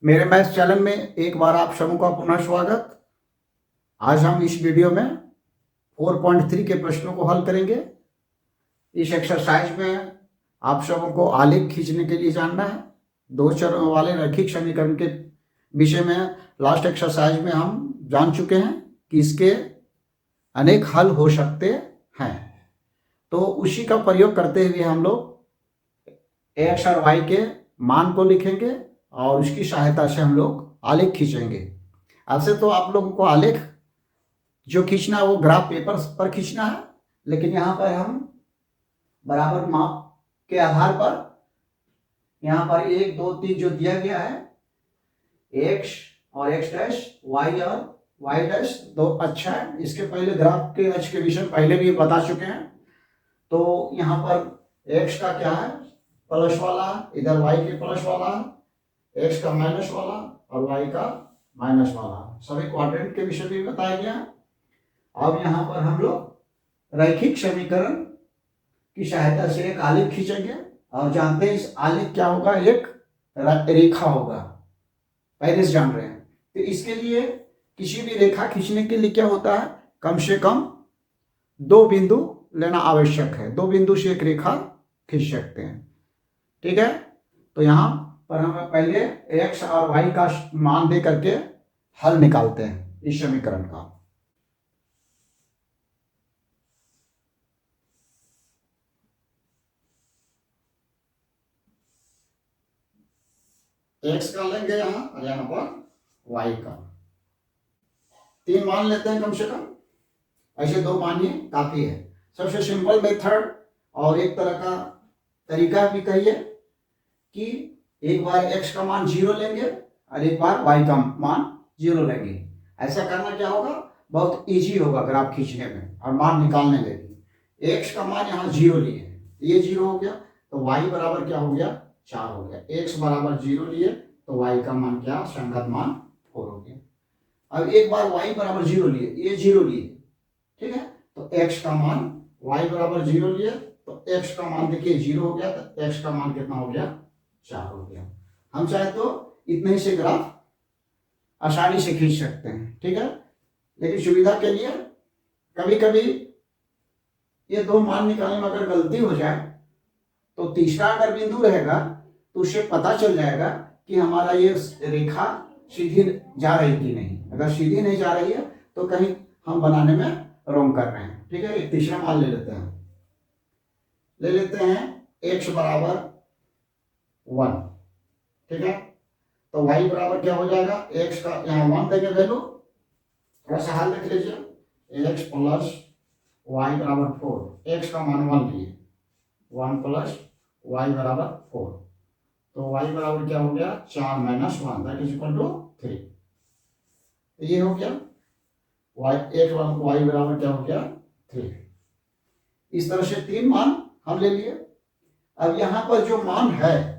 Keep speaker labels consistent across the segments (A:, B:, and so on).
A: मेरे maths channel में एक बार आप सबों का पुनः स्वागत। आज हम इस वीडियो में 4.3 के प्रश्नों को हल करेंगे। इस एक्सरसाइज में आप सबों को आलेख खींचने के लिए जानना है। दो चरों वाले रैखिक समीकरण के विषय में लास्ट एक्सरसाइज में हम जान चुके हैं कि इसके अनेक हल हो सकते हैं। तो उसी का प्रयोग करते हुए हम लोग एक्स और वाई के मान को लिखेंगे और उसकी सहायता से हम लोग आलेख खींचेंगे। ऐसे तो आप लोगों को आलेख जो खींचना है वो ग्राफ पेपर पर खींचना है, लेकिन यहाँ पर हम बराबर माप के आधार पर यहाँ पर 1 2 3 जो दिया गया है, एक्स और एक्स डैश, वाई और वाई डैश दो अच्छा है। इसके पहले ग्राफ के अक्ष के विषय पहले भी बता चुके हैं। तो यहाँ पर एक्स का क्या है, प्लस वाला, इधर वाई के प्लस वाला, एक्स का माइनस वाला और वाई का माइनस वाला, सभी क्वाड्रेंट के विषय में बताया गया। अब यहाँ पर हम लोग रैखिक समीकरण की सहायता से एक आलेख खींचेंगे और जानते हैं इस आलेख क्या होगा, एक रेखा होगा, पहले से जान रहे हैं। तो इसके लिए किसी भी रेखा खींचने के लिए क्या होता है, कम से कम 2 बिंदु लेना आवश्यक है। 2 बिंदु से एक रेखा खींच सकते हैं, ठीक है। तो यहाँ पर हम पहले एक्स और वाई का मान दे करके हल निकालते हैं इस समीकरण का। एक्स का लेंगे यहाँ और यहाँ पर वाई का 3 मान लेते हैं कम से कम। ऐसे 2 मानिए काफी है। सबसे सिंपल मेथड और एक तरह का तरीका भी कहिए कि एक बार x का मान 0 लेंगे और एक बार y का मान 0 लेंगे। ऐसा करना क्या होगा, बहुत इजी होगा ग्राफ खींचने में और मान निकालने में भी। x का मान यहाँ 0 लिए, ये 0 हो गया, तो y बराबर क्या हो गया, 4 हो गया। x बराबर 0 लिए तो y का मान क्या, संगत मान 4 हो गया। अब एक बार y बराबर 0 लिए, ये 0 लिए, ठीक है, तो x का मान y बराबर 0 लिए तो x का मान देखिए 0 हो गया, तो x का मान कितना हो गया, 4 हो गया। हम चाहे तो इतने से ग्राफ आसानी से खींच सकते हैं, ठीक है। लेकिन सुविधा के लिए कभी कभी ये 2 मान निकालने में अगर गलती हो जाए तो तीसरा अगर बिंदु रहेगा तो उससे पता चल जाएगा कि हमारा ये रेखा सीधी जा रही कि नहीं। अगर सीधी नहीं जा रही है तो कहीं हम बनाने में रॉन्ग कर रहे हैं, ठीक है। एक तीसरा मान ले लेते हैं x बराबर 1, ठीक है। तो y बराबर क्या हो जाएगा, x का यहाँ 1 देंगे वैल्यू, थोड़ा सा हाल देख लीजिए, x प्लस y बराबर 4, x का मान 1 लिए, 1 प्लस y बराबर 4, तो y बराबर क्या हो गया, 4 minus 1 that is equal to 3। ये हो गया y बराबर क्या हो गया, 3। इस तरह से 3 मान हम ले लिए। अब यहाँ पर जो मान है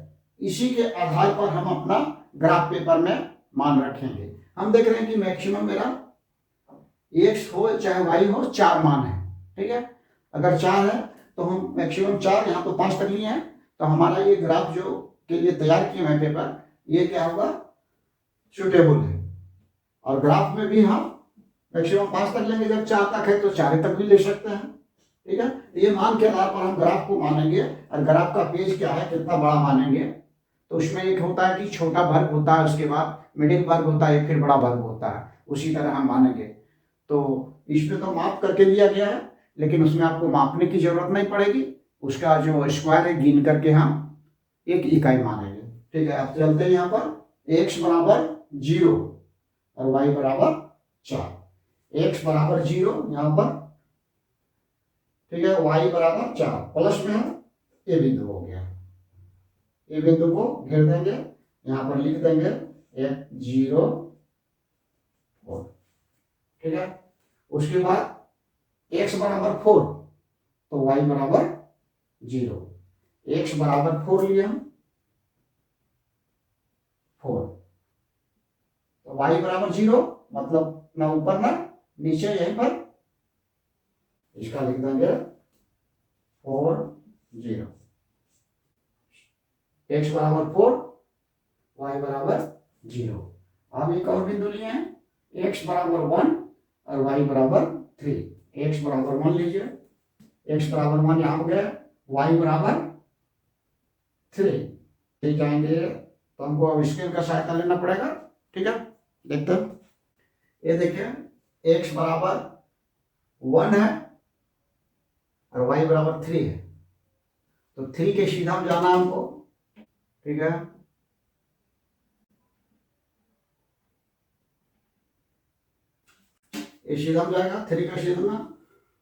A: इसी के आधार पर हम अपना ग्राफ पेपर में मान रखेंगे। हम देख रहे हैं कि मैक्सिमम मेरा x हो चाहे y हो 4 मान है, ठीक है। अगर 4 है तो हम मैक्सिमम 4, यहाँ तो 5 तक लिए हैं, तो हमारा ये ग्राफ जो के लिए तैयार किए हैं पेपर, ये क्या होगा, सुटेबल है। और ग्राफ में भी हम मैक्सिमम 5 तक लेंगे, जब 4 तक है तो 4 तक भी ले सकते हैं, ठीक है। ये मान के आधार पर हम ग्राफ को मानेंगे और ग्राफ का पेज क्या है, कितना बड़ा मानेंगे। तो उसमें एक होता है कि छोटा वर्ग होता है, उसके बाद मिडिल वर्ग होता है, फिर बड़ा वर्ग होता है, उसी तरह हम मानेंगे। तो इसमें तो माप करके लिया गया है, लेकिन उसमें आपको मापने की जरूरत नहीं पड़ेगी। उसका जो स्क्वायर है गिन करके हम 1 इकाई मानेंगे, ठीक है। अब चलते हैं यहाँ पर x बराबर 0 और y बराबर 4। x बराबर 0 यहाँ पर, ठीक है, y बराबर 4, प्लस में हम ए बिंदु हो गया, ए बिंदु को घेर देंगे, यहाँ पर लिख देंगे 0 4, ठीक है। उसके बाद x बराबर 4 तो y बराबर 0, x बराबर 4 लिए हम 4, तो y बराबर 0 मतलब ना ऊपर ना नीचे, यहीं पर इसका लिख देंगे 4 0, x बराबर 4 y बराबर 0। अब एक और बिंदु लिए हैं, x बराबर 1 और y बराबर 3। x बराबर 1 लीजिए, x बराबर 1 यहाँ हो गया, y बराबर 3। ठीक आएंगे तो हमको अब स्केल का सहायता लेना पड़ेगा। ठीक है, देखते हैं। ये देखिए x बराबर 1 है और y बराबर 3 है, तो 3 के सीधा में जाना हमको। ठीक है, ये सीधा में जाएगा 3 का सीधा में,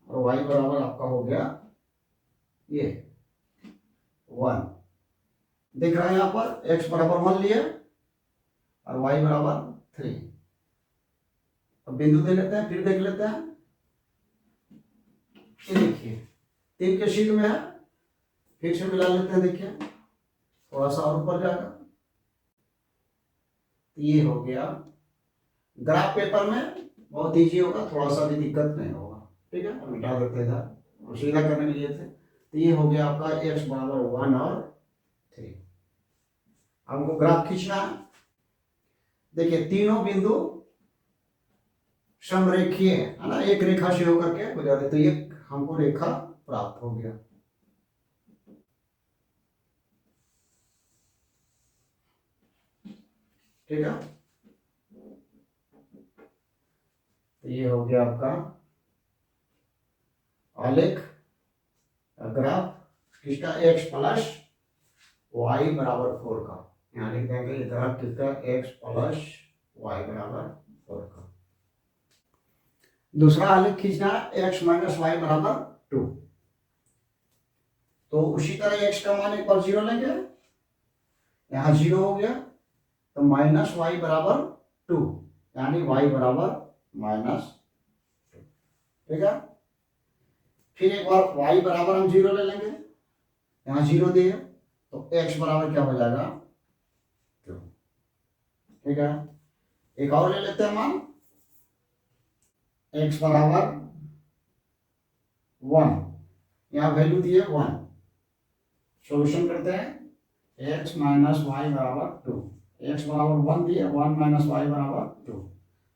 A: और y बराबर आपका हो गया ये 1। दिख रहा है यहाँ पर x बराबर 1 लिए और y बराबर 3। अब बिंदु दे लेते हैं, फिर देख लेते हैं। ये देखिए 3 के शीट में है, फिर से मिला लेते हैं। देखिए थोड़ा सा और ऊपर जाएगा, ये हो गया। ग्राफ पेपर में बहुत इजी होगा, थोड़ा सा भी दिक्कत नहीं होगा। ठीक है, मिटा देते हैं और सीधा करने के लिए थे। तो ये हो गया आपका x बराबर 1 और 3। हमको ग्राफ खींचना है। देखिए तीनों बिंदु समरेखीय है ना, एक रेखा से होकर के गुजरते, तो ये हमको रेखा प्राप्त हो गया। ठीक है, तो ये हो गया आपका आलेख, ग्राफ किसका, x प्लस y बराबर 4 का। यहाँ लिख देंगे ये ग्राफ किसका, x प्लस y बराबर 4 का। दूसरा आलेख खींचना है x माइनस वाई बराबर 2। तो उसी तरह x का मान एक बार 0 लेंगे, यहाँ 0 हो गया, तो माइनस वाई बराबर 2, यानी y बराबर -2। ठीक है, फिर एक बार y बराबर हम 0 ले लेंगे, यहाँ 0 दिए, तो x बराबर क्या हो जाएगा 2। ठीक है, एक और ले लेते हैं मान, x बराबर 1, यहाँ वैल्यू दिए 1। सॉल्यूशन करते हैं, x माइनस वाई बराबर 2। x बराबर 1 दिए, 1 माइनस वाई बराबर 2,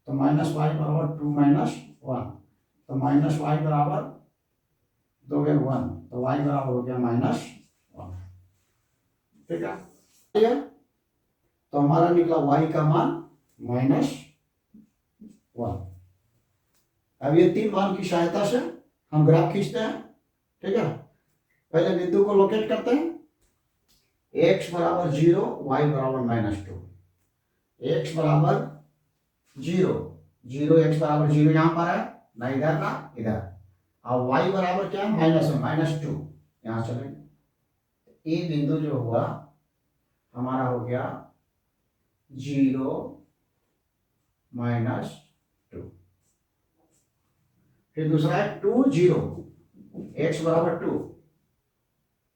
A: तो माइनस वाई बराबर 2 माइनस 1, तो माइनस वाई बराबर 2 1, तो y बराबर हो गया -1। ठीक है, तो हमारा निकला y का मान -1। अब ये 3 मान की सहायता से हम ग्राफ खींचते हैं। ठीक है, पहले बिंदु को लोकेट करते हैं, x बराबर 0, y बराबर -2। x बराबर 0, 0 x बराबर 0 यहाँ पर है ना, इधर ना इधर। अब y बराबर क्या है, -2, यहाँ चलेंगे। ये बिंदु जो हुआ हमारा हो गया 0 -2। फिर दूसरा है 2 0, x बराबर 2,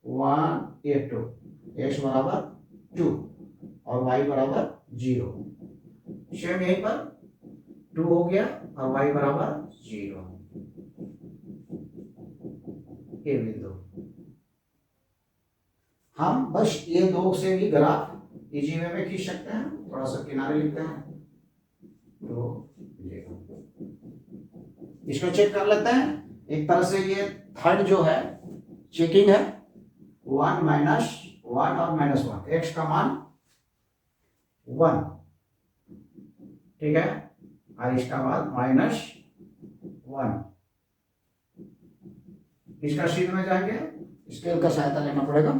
A: 1 8 2, x बराबर 2 और y बराबर 0। सेम यहीं पर 2 हो गया और y बराबर 0। ये बिंदु हम बस ये दो से भी ग्राफ इजी वे में खींच सकते हैं। थोड़ा सा किनारे लिखते हैं, तो इसको चेक कर लेते हैं। एक तरह से ये थर्ड जो है चेकिंग है, 1 -1 और -1, x का मान 1। ठीक है, और इसका बाद -1। इसका सीध में जाएंगे, स्केल का सहायता लेना पड़ेगा।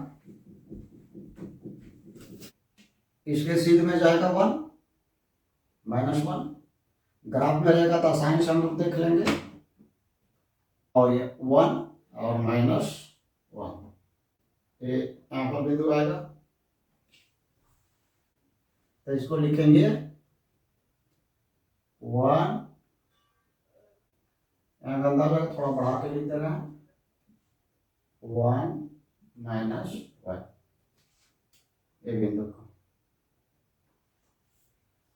A: इसके सीध में जाएगा 1 -1, ग्राफ में रहेगा तो आसानी से हम लोग देख लेंगे। और ये 1 और -1, ये यहाँ पर बिंदु आएगा, तो इसको लिखेंगे 1, अंदाजा थोड़ा बढ़ा के लिख दे रहे हैं, 1 -1, ये बिंदु को।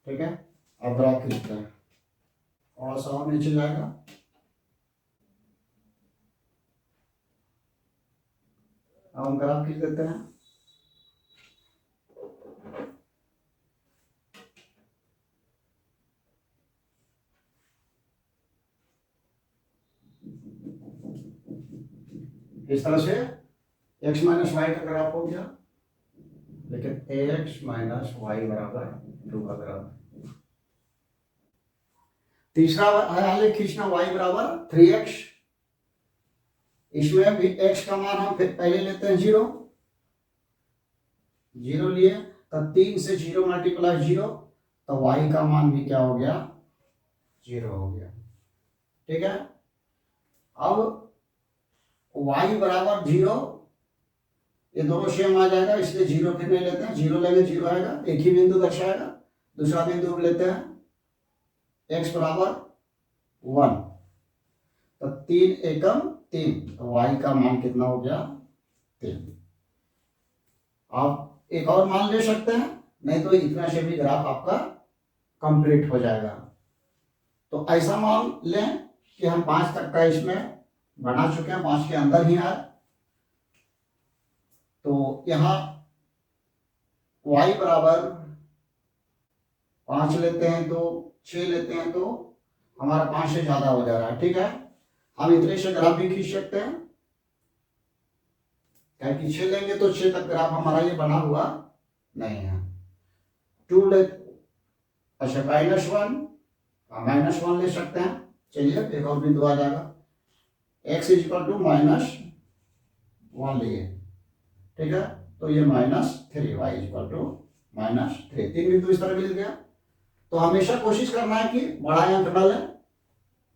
A: ठीक है, अब ग्राफ खींचते हैं, थोड़ा सा और नीचे जाएगा, अब हम ग्राफ खींच देते हैं। इस तरह से x माइनस वाई का ग्राफ हो गया, लेकिन x माइनस वाई बराबर 2 का ग्राफ। तीसरा आलेख खींचना y बराबर 3x। इसमें भी x का मान हम फिर पहले लेते हैं 0 लिए, तब 3 से 0 मल्टीप्लाई 0, तो y का मान भी क्या हो गया, 0 हो गया। ठीक है, अब y बराबर 0, ये दोनों सेम आ जाएगा, इसलिए 0 फिर नहीं लेते हैं, 0 लेंगे 0 आएगा, एक ही बिंदु दर्शाएगा। दूसरा बिंदु लेते हैं x बराबर 1, तो 3 एकम 3, तो y का मान कितना हो गया, 3। आप एक और मान ले सकते हैं, नहीं तो इतना से भी ग्राफ आपका कंप्लीट हो जाएगा। तो ऐसा मान लें कि हम 5 तक का इसमें बना चुके हैं, 5 के अंदर ही आए, तो यहाँ y बराबर 5 लेते हैं तो 6 लेते हैं तो हमारा 5 से ज्यादा हो जा रहा है। ठीक है, हम इतने से ग्राफ भी खींच सकते हैं, क्या कि 6 लेंगे तो 6 तक ग्राफ हमारा ये बना हुआ नहीं है। 2 ले, अच्छा -1 ले सकते हैं। चलिए एक और बिंदु आ जाएगा, x इक्वल टू -1 लिए। ठीक है, तो ये -3, y इक्वल टू -3, 3 बिंदु इस तरह मिल गया। तो हमेशा कोशिश करना है कि बड़ा अंक न लें,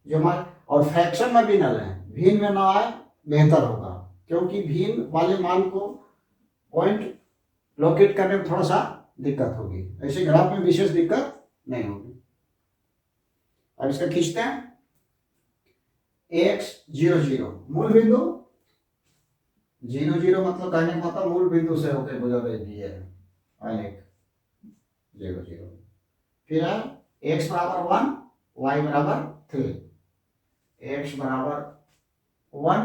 A: जो हमारे, और फ्रैक्शन में भी न लें, भिन्न में ना आए बेहतर होगा, क्योंकि भिन्न वाले मान को पॉइंट लोकेट करने में थोड़ा सा दिक्कत होगी, ऐसे ग्राफ में विशेष दिक्कत नहीं होगी। अब इसका खींचते हैं, x 0 0 मूल बिंदु, 0 0 मतलब कहने का मतलब मूल बिंदु से होकर गुजर रही है आलेख 0 0। फिर है x बराबर 1, y बराबर 3, x बराबर 1,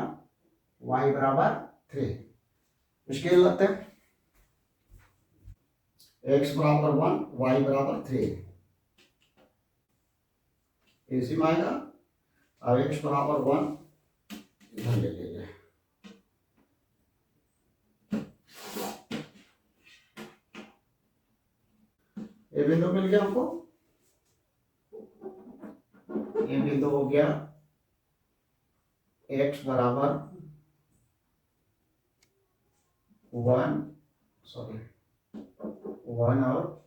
A: y बराबर 3। स्केल लेते हैं, x बराबर 1, y बराबर 3, इसी में आएगा। अब x बराबर 1 इधर ले लीजिए, ये बिंदु मिल गया हमको, ये बिंदु हो गया x बराबर 1 और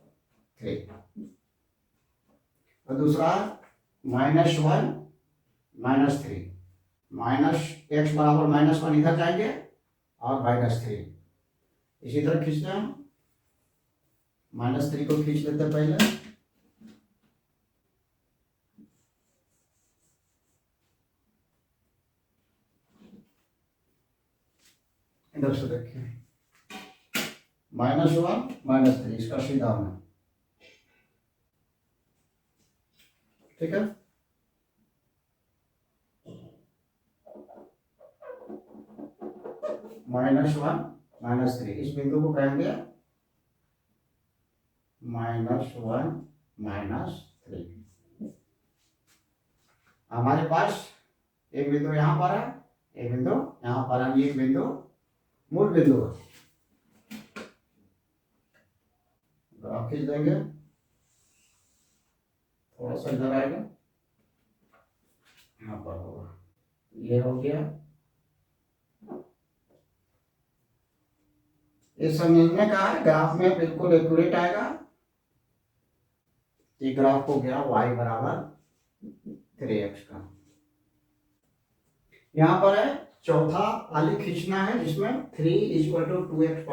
A: 3, और दूसरा -1 -3, x बराबर -1 इधर जाएंगे और -3 इसी तरह खींचते हैं। -3 को खींच लेते पहले, इधर से देखिए, -1 -3 इसका सीधा में। ठीक है, -1 -3 इस बिंदु को कहेंगे -1 -3। हमारे पास एक बिंदु यहाँ पर है, एक बिंदु यहाँ पर है, एक बिंदु मूल बिंदु है। ग्राफ खींच देंगे, थोड़ा सा इधर आएगा, यहाँ पर होगा, ये हो गया। ये समझने का है, ग्राफ में बिल्कुल एक्यूरेट आएगा। ये ग्राफ हो गया y बराबर 3x का। यहाँ पर है चौथा आलेख खींचना है, जिसमें 3 = 2x +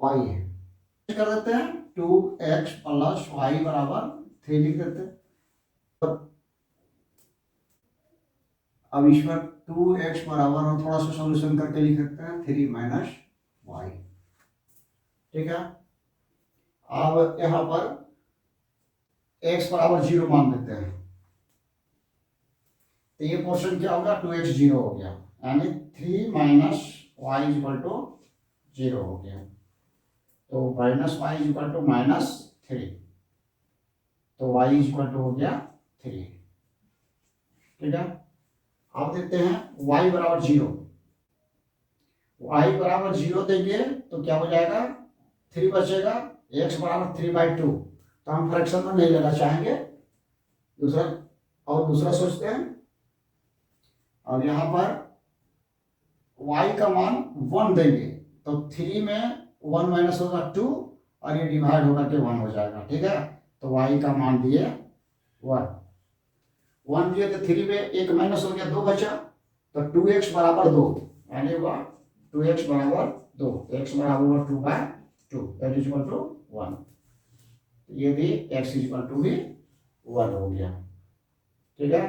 A: y है। कर देते हैं 2x + y बराबर 3 लिख देते हैं। अब इसमें 2x बराबर, और थोड़ा सा सॉल्यूशन करके लिख सकते हैं 3 - y। ठीक है, अब यहाँ पर x बराबर 0 मान देते हैं, तो ये पोर्शन क्या होगा, 2x 0 हो गया, यानी 3 - y = 0 हो गया। तो -y = -3, तो y हो गया 3। ठीक है, अब देखते हैं y बराबर 0, वाई बराबर 0 देंगे तो क्या हो जाएगा, 3 बचेगा, एक्स बराबर 3/2। तो हम फ्रैक्शन में नहीं लेना चाहेंगे, दूसरा सोचते हैं। और यहाँ पर y का मान 1 देंगे तो 3 में 1 माइनस होगा 2 और ये डिवाइड होगा के 1 हो जाएगा। ठीक है, तो y का मान दिए 1 दिए तो 3 में 1 माइनस हो गया, 2 बचा, तो 2x बराबर 2, यानी हुआ 2x बराबर 2, x बराबर 2/2 दैट इज इक्वल टू 1। ये भी x इज इक्वल टू भी 1 हो गया। ठीक है,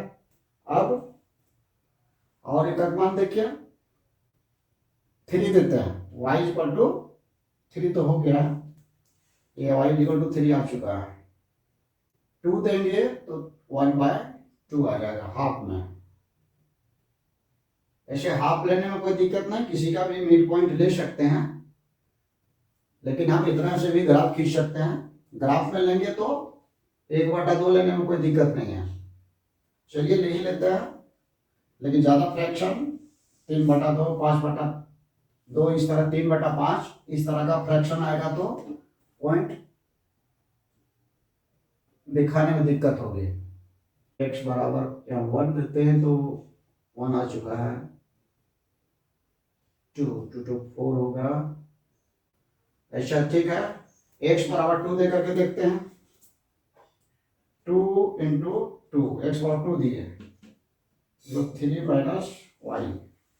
A: अब और एक मान देखिए, 3 देते हैं, y इक्वल टू 3 तो हो गया, ये y इक्वल टू 3 आ चुका है। 2 देंगे तो 1/2 आ जाएगा हाफ में। ऐसे हाफ लेने में कोई दिक्कत नहीं, किसी का भी मिड पॉइंट ले सकते हैं, लेकिन हम इतना से भी ग्राफ खींच सकते हैं। ग्राफ में लेंगे तो 1/2 लेने में कोई दिक्कत नहीं है। चलिए ले ही लेते हैं, लेकिन ज़्यादा फ्रैक्शन 3/2, 5/2, इस तरह 3/5 इस तरह का फ्रैक्शन आएगा तो पॉइंट दिखाने में दिक्कत होगी। x बराबर 1 देते हैं तो 1 आ चुका है, 2 2 4 होगा। ऐसा ठीक है, x बराबर 2 दे करके देखते हैं, 2 × 2, x बराबर 2 दिए तो 3 माइनस वाई,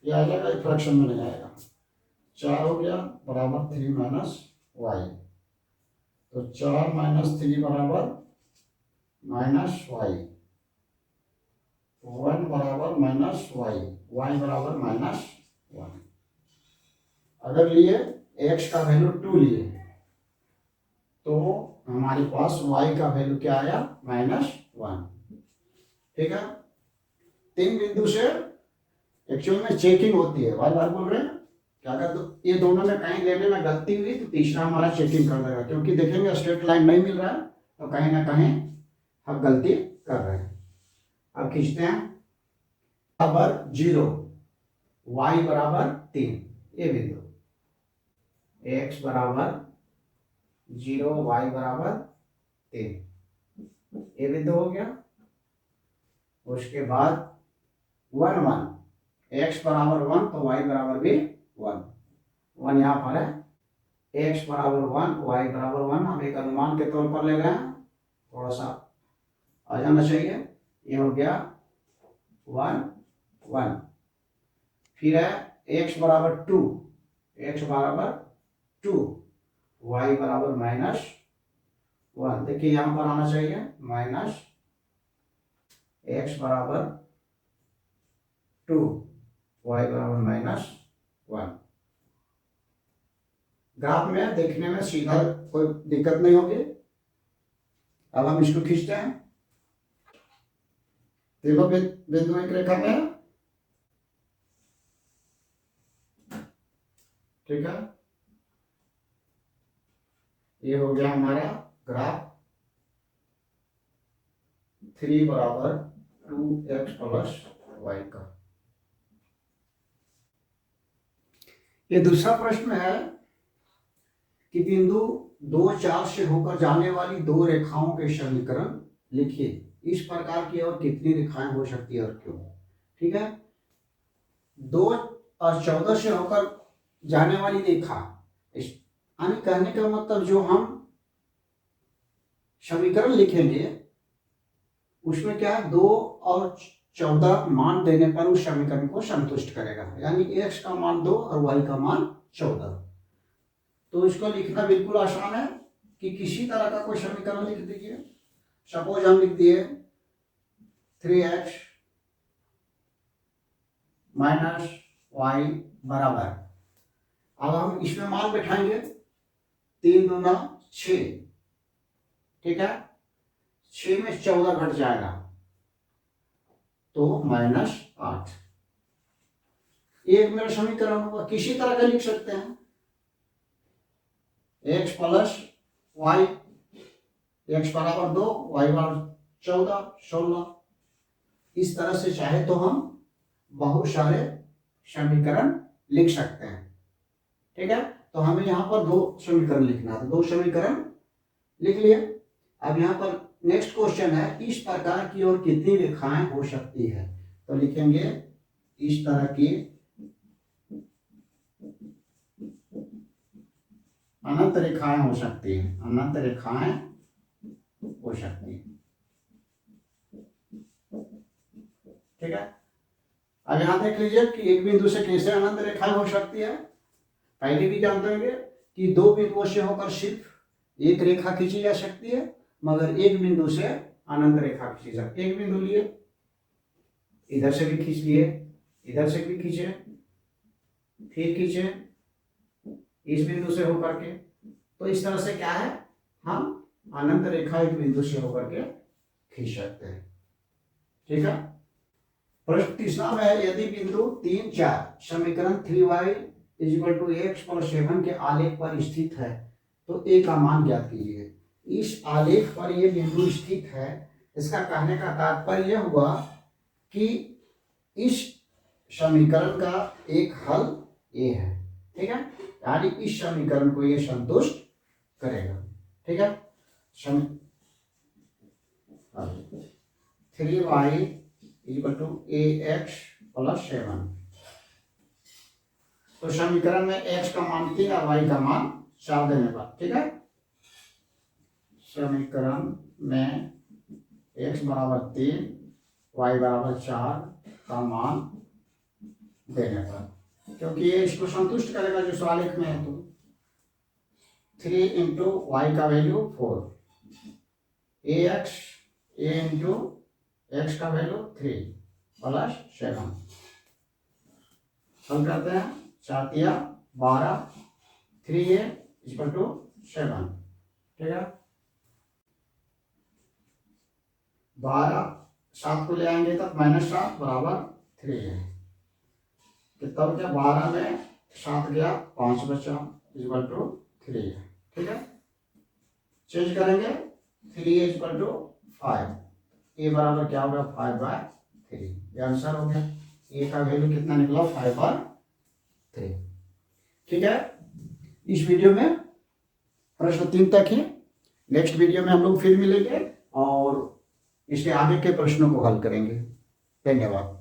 A: ये आ जाएगा, फ्रैक्शन में नहीं आएगा। 4 हो गया बराबर 3 माइनस वाई, तो 4 माइनस 3 बराबर माइनस वाई, 1 बराबर माइनस वाई, वाई बराबर -1। अगर लिए x का वैल्यू 2 लिए तो हमारे पास y का वैल्यू क्या आया, -1। ठीक है, 3 बिंदु से एक्चुअल में चेकिंग होती है, बार बार बोल रहे हैं कि अगर ये दोनों में कहीं लेने में गलती हुई तो तीसरा हमारा चेकिंग कर देगा, क्योंकि देखेंगे स्ट्रेट लाइन नहीं मिल रहा है तो कहीं ना कहीं हम गलती कर रहे हैं। अब खींचते हैं, बराबर 0, y बराबर 3, ये बिंदु, x बराबर 0, y बराबर 3, ये बिंदु हो गया। उसके बाद 1 1, x बराबर 1 तो y बराबर भी 1 यहाँ पर है, x बराबर 1, y बराबर 1 हम एक अनुमान के तौर पर ले रहे हैं, थोड़ा सा आ जाना चाहिए। ये हो गया 1 1। फिर है x बराबर 2, x बराबर 2, y बराबर -1। देखिए यहाँ पर आना चाहिए -x बराबर 2, y बराबर -1। ग्राफ में देखने में सीधा कोई दिक्कत नहीं होगी। अब हम इसको खींचते हैं, तीनों बिंदु एक रेखा में है। ठीक है, ये हो गया हमारा ग्राफ 3 बराबर 2x प्लस वाई का। ये दूसरा प्रश्न है कि बिंदु 2 4 से होकर जाने वाली 2 रेखाओं के समीकरण लिखिए। इस प्रकार की और कितनी रेखाएं हो सकती है और क्यों। ठीक है, 2 और 14 से होकर जाने वाली रेखा, यानी कहने का मतलब जो हम समीकरण लिखेंगे उसमें क्या है, 2 और 14 मान देने पर उस समीकरण को संतुष्ट करेगा, यानी x का मान 2 और y का मान 14। तो इसको लिखना बिल्कुल आसान है कि किसी तरह का कोई समीकरण लिख दीजिए। सपोज हम लिख दिए 3x माइनस वाई बराबर, अब हम इसमें मान बैठाएंगे 3 दूना 6। ठीक है, 6 में 14 घट जाएगा तो -8। एक मेरा समीकरण होगा, किसी तरह का लिख सकते हैं, x प्लस वाई, x बराबर 2, y बराबर 14 16। इस तरह से चाहे तो हम बहुत सारे समीकरण लिख सकते हैं। ठीक है। तो हमें यहाँ पर 2 समीकरण लिखना है, तो 2 समीकरण लिख लिए। अब यहाँ पर नेक्स्ट क्वेश्चन है, इस प्रकार की और कितनी रेखाएं हो सकती है। तो लिखेंगे इस तरह की अनंत रेखाएं हो सकती हैं, अनंत रेखाएं हो सकती हैं। ठीक है। अब यहां देख लीजिए कि एक बिंदु से कैसे अनंत रेखाएं हो सकती है। पहले भी जानते होंगे कि 2 बिंदुओं से होकर सिर्फ एक रेखा खींची जा सकती है, मगर एक बिंदु से अनंत रेखा खींची जा सकती है। एक बिंदु लिए, इधर से भी खींच लिए, इधर से भी खींचे, फिर खींचे इस बिंदु से होकर के, तो इस तरह से क्या है, हम अनंत रेखा एक बिंदु से होकर के खींच सकते हैं। ठीक है। प्रश्न तीसरा में है, यदि बिंदु 3, 4 समीकरण 3y = x + 7 के आलेख पर स्थित है तो a का मान ज्ञात कीजिए। इस आलेख पर यह बिंदु स्थित है, इसका कहने का तात्पर्य यह हुआ कि इस समीकरण का एक हल a है। ठीक है, यानी इस समीकरण को यह संतुष्ट करेगा। ठीक है, 3y = ax + 7, तो समीकरण में x का मान 3 और y का मान 4 देने पर। ठीक है, समीकरण में x = 3 y = 4 का मान देने पर, क्योंकि ये इसको संतुष्ट करेगा जो आलेख में है। तो 3 × y का वैल्यू 4, ax a × x का वैल्यू 3 + 7, हल करते हैं। 4 × 12, 3a = 7। ठीक है, 12 7 को ले आएंगे तब -7 = 3 है। कितना हो गया, 12 में 7 गया, 5 बचा, = 3 है। ठीक है, चेंज करेंगे, 3a = 5, a बराबर क्या होगा, 5/3। ये आंसर हो गया। a का वैल्यू कितना निकला, 5/3। ठीक है, इस वीडियो में प्रश्न 3 तक है। नेक्स्ट वीडियो में हम लोग फिर मिलेंगे और इसके आगे के प्रश्नों को हल करेंगे। धन्यवाद।